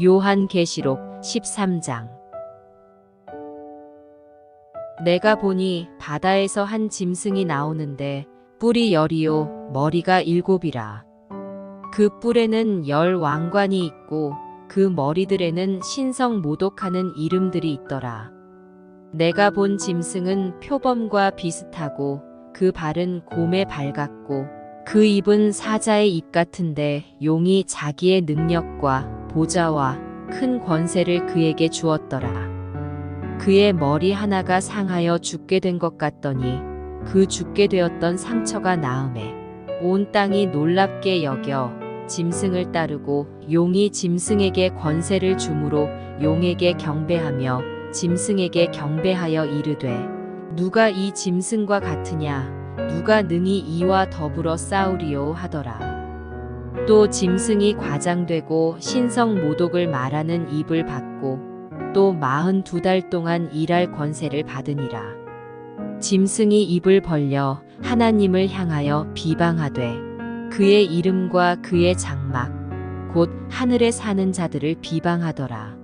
요한계시록 13장. 내가 보니 바다에서 한 짐승이 나오는데 뿔이 10이요 머리가 7이라. 그 뿔에는 10 왕관이 있고 그 머리들에는 신성 모독하는 이름들이 있더라. 내가 본 짐승은 표범과 비슷하고 그 발은 곰의 발 같고 그 입은 사자의 입 같은데 용이 자기의 능력과 보좌와 큰 권세를 그에게 주었더라. 그의 머리 하나가 상하여 죽게 된 것 같더니 그 죽게 되었던 상처가 나음에 온 땅이 놀랍게 여겨 짐승을 따르고 용이 짐승에게 권세를 주므로 용에게 경배하며 짐승에게 경배하여 이르되 누가 이 짐승과 같으냐 누가 능히 이와 더불어 싸우리요 하더라. 또 짐승이 과장되고 신성 모독을 말하는 입을 받고 또 42달 동안 일할 권세를 받으니라. 짐승이 입을 벌려 하나님을 향하여 비방하되 그의 이름과 그의 장막 곧 하늘에 사는 자들을 비방하더라.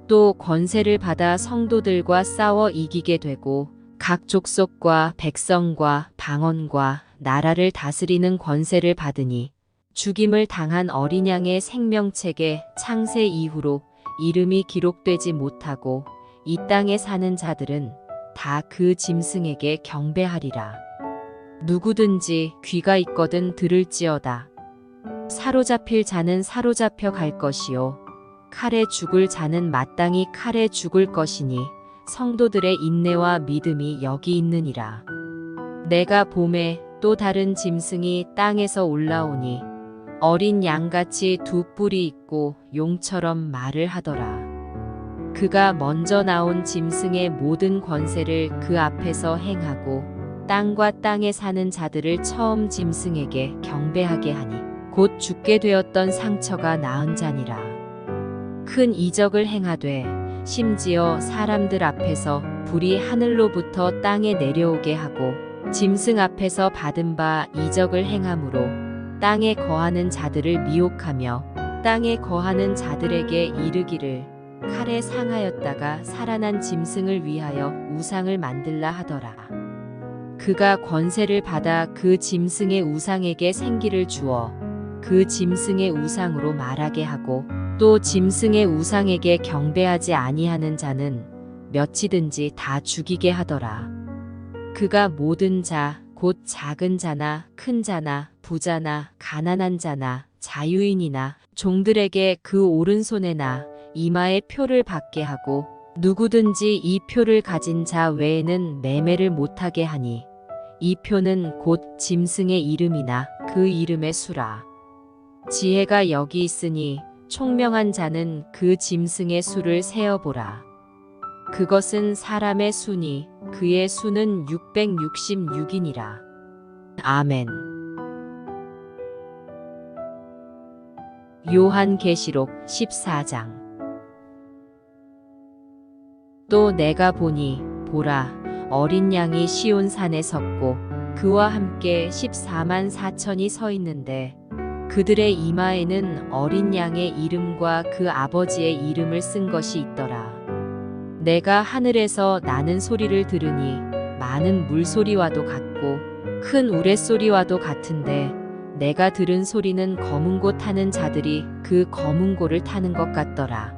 또 권세를 받아 성도들과 싸워 이기게 되고 각 족속과 백성과 방언과 나라를 다스리는 권세를 받으니 죽임을 당한 어린 양의 생명책에 창세 이후로 이름이 기록되지 못하고 이 땅에 사는 자들은 다 그 짐승에게 경배하리라. 누구든지 귀가 있거든 들을지어다. 사로잡힐 자는 사로잡혀 갈 것이요 칼에 죽을 자는 마땅히 칼에 죽을 것이니 성도들의 인내와 믿음이 여기 있느니라. 내가 봄에 또 다른 짐승이 땅에서 올라오니 어린 양같이 두 뿔이 있고 용처럼 말을 하더라. 그가 먼저 나온 짐승의 모든 권세를 그 앞에서 행하고 땅과 땅에 사는 자들을 처음 짐승에게 경배하게 하니 곧 죽게 되었던 상처가 나은 자니라. 큰 이적을 행하되 심지어 사람들 앞에서 불이 하늘로부터 땅에 내려오게 하고 짐승 앞에서 받은 바 이적을 행함으로 땅에 거하는 자들을 미혹하며 땅에 거하는 자들에게 이르기를 칼에 상하였다가 살아난 짐승을 위하여 우상을 만들라 하더라. 그가 권세를 받아 그 짐승의 우상에게 생기를 주어 그 짐승의 우상으로 말하게 하고 또 짐승의 우상에게 경배하지 아니하는 자는 몇이든지 다 죽이게 하더라. 그가 모든 자 곧 작은 자나 큰 자나 부자나 가난한 자나 자유인이나 종들에게 그 오른손에나 이마에 표를 받게 하고 누구든지 이 표를 가진 자 외에는 매매를 못하게 하니 이 표는 곧 짐승의 이름이나 그 이름의 수라. 지혜가 여기 있으니 총명한 자는 그 짐승의 수를 세어보라. 그것은 사람의 수니 그의 수는 666이니라. 아멘. 요한계시록 14장. 또 내가 보니 보라 어린 양이 시온산에 섰고 그와 함께 14만 4천이 서 있는데 그들의 이마에는 어린 양의 이름과 그 아버지의 이름을 쓴 것이 있더라. 내가 하늘에서 나는 소리를 들으니 많은 물소리와도 같고 큰 우레소리와도 같은데 내가 들은 소리는 검은 고 타는 자들이 그 검은 고를 타는 것 같더라.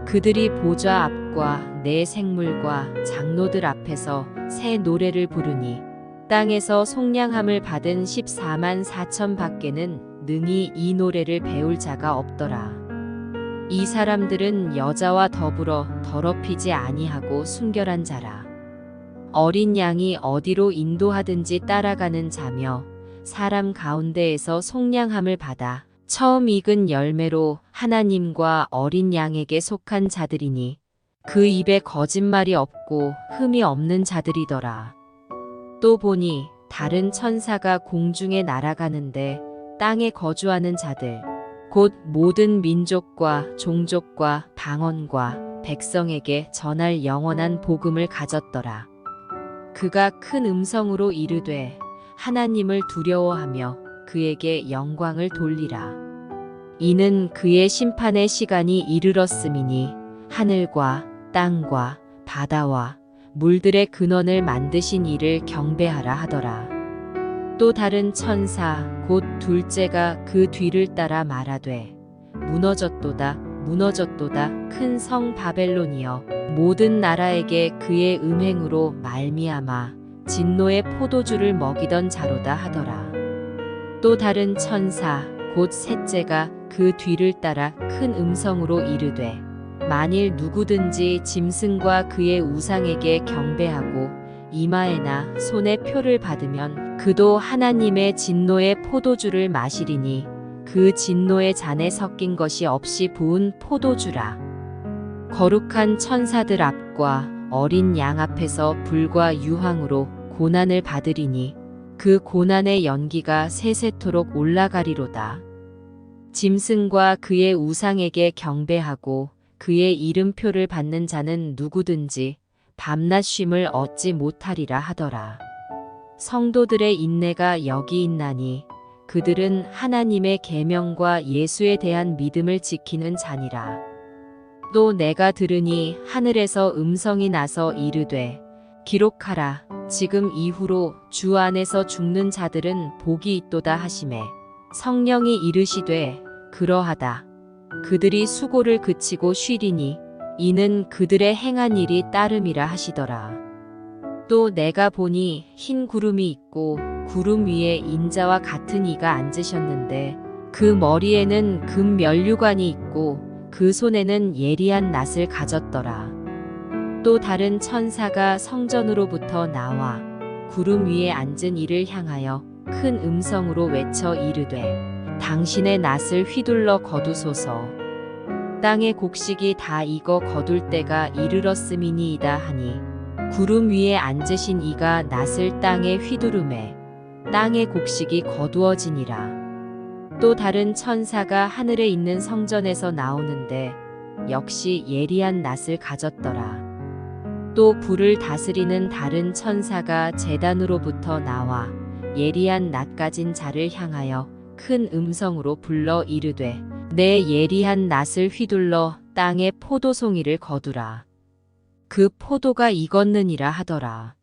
그들이 보좌 앞과 네 생물과 장로들 앞에서 새 노래를 부르니 땅에서 속량함을 받은 14만 4천 밖에는 능히 이 노래를 배울 자가 없더라. 이 사람들은 여자와 더불어 더럽히지 아니하고 순결한 자라. 어린 양이 어디로 인도하든지 따라가는 자며 사람 가운데에서 속량함을 받아 처음 익은 열매로 하나님과 어린 양에게 속한 자들이니 그 입에 거짓말이 없고 흠이 없는 자들이더라. 또 보니 다른 천사가 공중에 날아가는데 땅에 거주하는 자들 곧 모든 민족과 종족과 방언과 백성에게 전할 영원한 복음을 가졌더라. 그가 큰 음성으로 이르되 하나님을 두려워하며 그에게 영광을 돌리라. 이는 그의 심판의 시간이 이르렀음이니 하늘과 땅과 바다와 물들의 근원을 만드신 이를 경배하라 하더라. 또 다른 천사 곧 둘째가 그 뒤를 따라 말하되 무너졌도다 무너졌도다 큰 성 바벨론이여 모든 나라에게 그의 음행으로 말미암아 진노의 포도주를 먹이던 자로다 하더라. 또 다른 천사 곧 셋째가 그 뒤를 따라 큰 음성으로 이르되 만일 누구든지 짐승과 그의 우상에게 경배하고 이마에나 손에 표를 받으면 그도 하나님의 진노의 포도주를 마시리니 그 진노의 잔에 섞인 것이 없이 부은 포도주라. 거룩한 천사들 앞과 어린 양 앞에서 불과 유황으로 고난을 받으리니 그 고난의 연기가 세세토록 올라가리로다. 짐승과 그의 우상에게 경배하고 그의 이름표를 받는 자는 누구든지 밤낮 쉼을 얻지 못하리라 하더라. 성도들의 인내가 여기 있나니 그들은 하나님의 계명과 예수에 대한 믿음을 지키는 자니라. 또 내가 들으니 하늘에서 음성이 나서 이르되 기록하라. 지금 이후로 주 안에서 죽는 자들은 복이 있도다 하시매 성령이 이르시되 그러하다. 그들이 수고를 그치고 쉬리니 이는 그들의 행한 일이 따름이라 하시더라. 또 내가 보니 흰 구름이 있고 구름 위에 인자와 같은 이가 앉으셨는데 그 머리에는 금 면류관이 있고 그 손에는 예리한 낫을 가졌더라. 또 다른 천사가 성전으로부터 나와 구름 위에 앉은 이를 향하여 큰 음성으로 외쳐 이르되 당신의 낫을 휘둘러 거두소서. 땅의 곡식이 다 익어 거둘 때가 이르렀음이니이다 하니 구름 위에 앉으신 이가 낫을 땅에 휘두르매 땅의 곡식이 거두어지니라. 또 다른 천사가 하늘에 있는 성전에서 나오는데 역시 예리한 낫을 가졌더라. 또 불을 다스리는 다른 천사가 제단으로부터 나와 예리한 낫 가진 자를 향하여 큰 음성으로 불러 이르되 내 예리한 낫을 휘둘러 땅의 포도송이를 거두라. 그 포도가 익었느니라 하더라.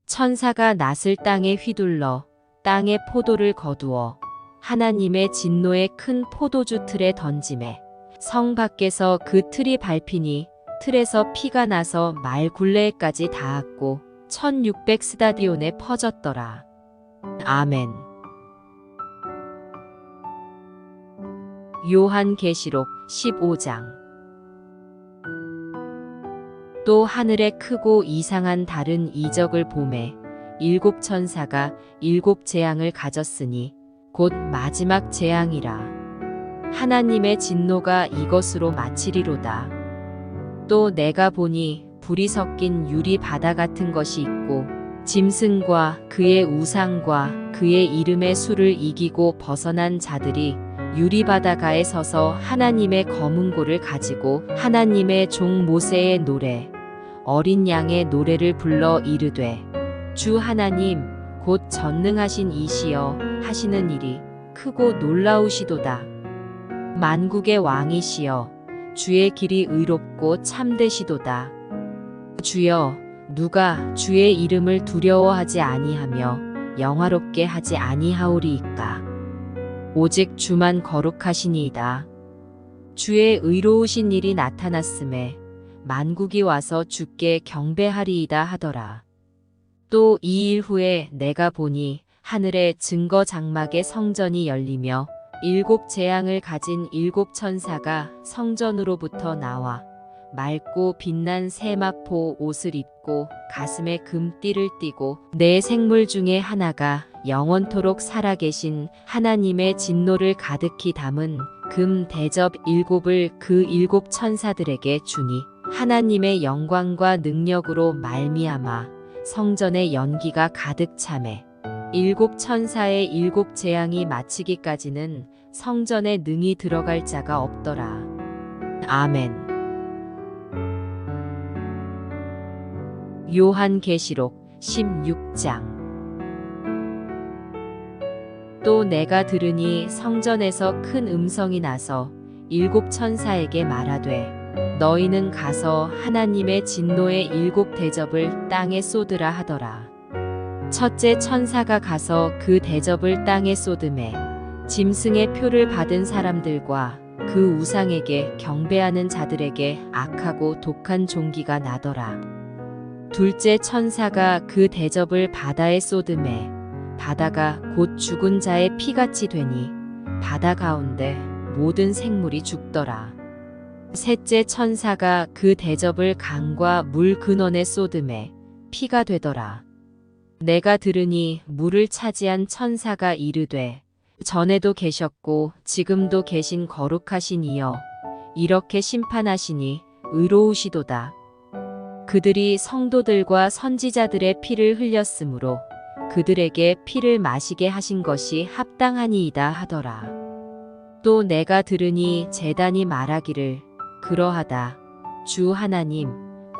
천사가 낫을 땅에 휘둘러 땅의 포도를 거두어 하나님의 진노의 큰 포도주 틀에 던지매 성 밖에서 그 틀이 밟히니 틀에서 피가 나서 말 굴레에까지 닿았고 1600 스타디온에 퍼졌더라. 아멘. 요한계시록 15장. 또 하늘에 크고 이상한 다른 이적을 보매 일곱 천사가 일곱 재앙을 가졌으니 곧 마지막 재앙이라. 하나님의 진노가 이것으로 마치리로다. 또 내가 보니 불이 섞인 유리 바다 같은 것이 있고 짐승과 그의 우상과 그의 이름의 수를 이기고 벗어난 자들이 유리바다가에 서서 하나님의 검은고를 가지고 하나님의 종 모세의 노래, 어린 양의 노래를 불러 이르되 주 하나님 곧 전능하신 이시여 하시는 일이 크고 놀라우시도다. 만국의 왕이시여 주의 길이 의롭고 참되시도다. 주여 누가 주의 이름을 두려워하지 아니하며 영화롭게 하지 아니하오리이까. 오직 주만 거룩하시니이다. 주의 의로우신 일이 나타났음에 만국이 와서 주께 경배하리이다 하더라. 또 이 일 후에 내가 보니 하늘의 증거 장막의 성전이 열리며 일곱 재앙을 가진 일곱 천사가 성전으로부터 나와 맑고 빛난 세마포 옷을 입고 가슴에 금띠를 띠고 네 생물 중에 하나가 영원토록 살아계신 하나님의 진노를 가득히 담은 금 대접 일곱을 그 일곱 천사들에게 주니 하나님의 영광과 능력으로 말미암아 성전의 연기가 가득 차매 일곱 천사의 일곱 재앙이 마치기까지는 성전에 능히 들어갈 자가 없더라. 아멘. 요한계시록 16장. 또 내가 들으니 성전에서 큰 음성이 나서 일곱 천사에게 말하되 너희는 가서 하나님의 진노의 일곱 대접을 땅에 쏟으라 하더라. 첫째 천사가 가서 그 대접을 땅에 쏟음에 짐승의 표를 받은 사람들과 그 우상에게 경배하는 자들에게 악하고 독한 종기가 나더라. 둘째 천사가 그 대접을 바다에 쏟음에 바다가 곧 죽은 자의 피같이 되니 바다 가운데 모든 생물이 죽더라. 셋째 천사가 그 대접을 강과 물 근원에 쏟음에 피가 되더라. 내가 들으니 물을 차지한 천사가 이르되 전에도 계셨고 지금도 계신 거룩하신 이여 이렇게 심판하시니 의로우시도다. 그들이 성도들과 선지자들의 피를 흘렸으므로 그들에게 피를 마시게 하신 것이 합당하니이다 하더라. 또 내가 들으니 제단이 말하기를 그러하다. 주 하나님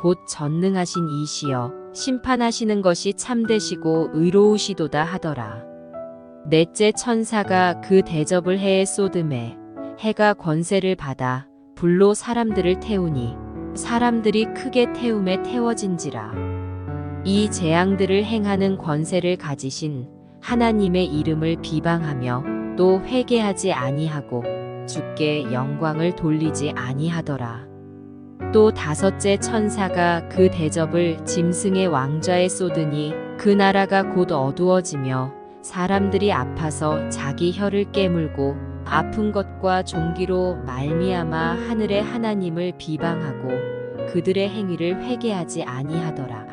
곧 전능하신 이시여 심판하시는 것이 참되시고 의로우시도다 하더라. 넷째 천사가 그 대접을 해에 쏟음에 해가 권세를 받아 불로 사람들을 태우니 사람들이 크게 태움에 태워진지라. 이 재앙들을 행하는 권세를 가지신 하나님의 이름을 비방하며 또 회개하지 아니하고 주께 영광을 돌리지 아니하더라. 또 다섯째 천사가 그 대접을 짐승의 왕좌에 쏟으니 그 나라가 곧 어두워지며 사람들이 아파서 자기 혀를 깨물고 아픈 것과 종기로 말미암아 하늘의 하나님을 비방하고 그들의 행위를 회개하지 아니하더라.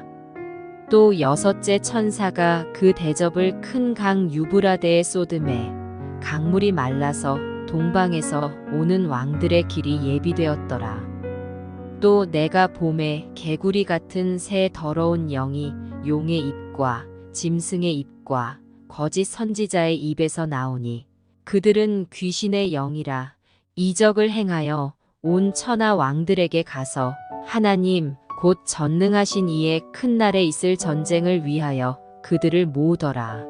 또 여섯째 천사가 그 대접을 큰 강 유브라데에 쏟음에 강물이 말라서 동방에서 오는 왕들의 길이 예비되었더라. 또 내가 봄에 개구리 같은 새 더러운 영이 용의 입과 짐승의 입과 거짓 선지자의 입에서 나오니 그들은 귀신의 영이라 이적을 행하여 온 천하 왕들에게 가서 하나님 곧 전능하신 이의 큰 날에 있을 전쟁을 위하여 그들을 모으더라.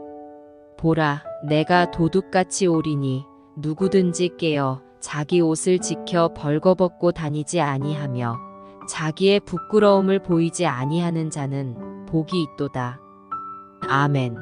보라, 내가 도둑같이 오리니 누구든지 깨어 자기 옷을 지켜 벌거벗고 다니지 아니하며 자기의 부끄러움을 보이지 아니하는 자는 복이 있도다. 아멘.